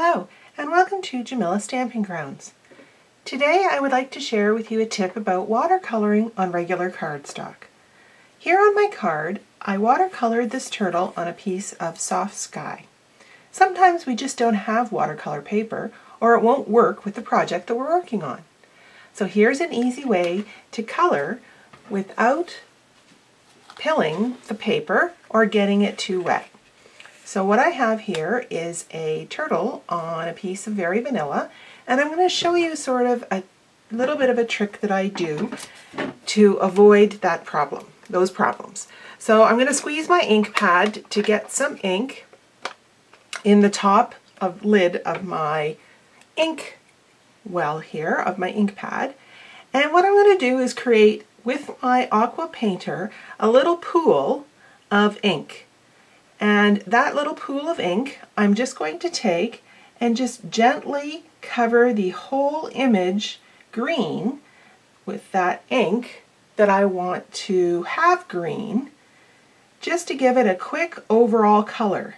Hello, and welcome to Jamila Stamping Grounds. Today I would like to share with you a tip about watercoloring on regular cardstock. Here on my card, I watercolored this turtle on a piece of soft sky. Sometimes we just don't have watercolor paper, or it won't work with the project that we're working on. So here's an easy way to color without pilling the paper or getting it too wet. So what I have here is a turtle on a piece of Very Vanilla, and I'm going to show you sort of a little bit of a trick that I do to avoid those problems. So I'm going to squeeze my ink pad to get some ink in the top of lid of my ink well here, of my ink pad. And what I'm going to do is create with my aqua painter a little pool of ink. And that little pool of ink, I'm just going to take and just gently cover the whole image green with that ink that I want to have green, just to give it a quick overall color.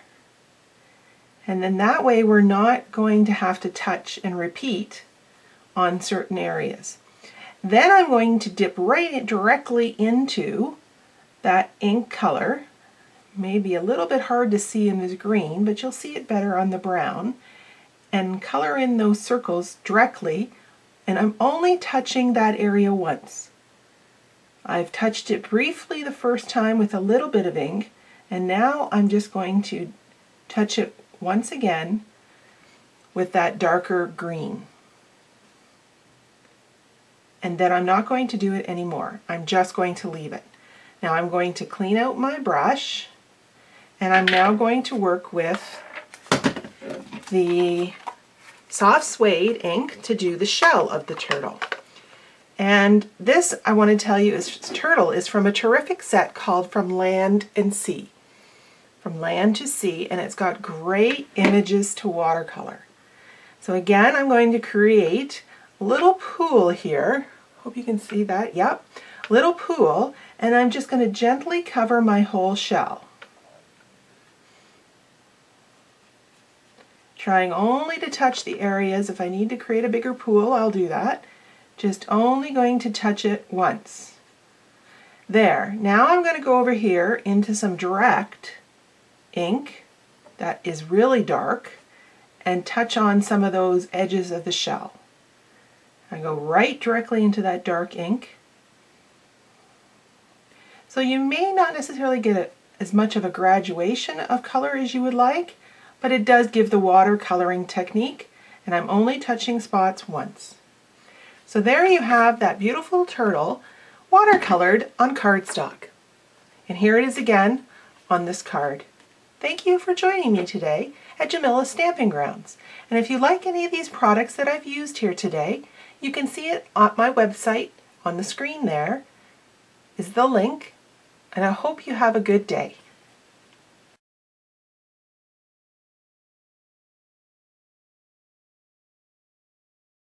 And then that way we're not going to have to touch and repeat on certain areas. Then I'm going to dip right directly into that ink color. Maybe a little bit hard to see in this green, but you'll see it better on the brown, and color in those circles directly, and I'm only touching that area once. I've touched it briefly the first time with a little bit of ink, and now I'm just going to touch it once again with that darker green. And then I'm not going to do it anymore. I'm just going to leave it. Now I'm going to clean out my brush, and I'm now going to work with the soft suede ink to do the shell of the turtle. And this, I want to tell you, turtle is from a terrific set called From Land and Sea. From Land to Sea, and it's got great images to watercolor. So again, I'm going to create a little pool here. Hope you can see that. Yep, little pool, and I'm just going to gently cover my whole shell. Trying only to touch the areas. If I need to create a bigger pool, I'll do that. Just only going to touch it once. There. Now I'm going to go over here into some direct ink that is really dark and touch on some of those edges of the shell. I go right directly into that dark ink. So you may not necessarily get as much of a graduation of color as you would like, but it does give the watercoloring technique, and I'm only touching spots once. So there you have that beautiful turtle watercolored on cardstock. And here it is again on this card. Thank you for joining me today at Jamila Stamping Grounds. And if you like any of these products that I've used here today, you can see it on my website. On the screen there is the link, and I hope you have a good day.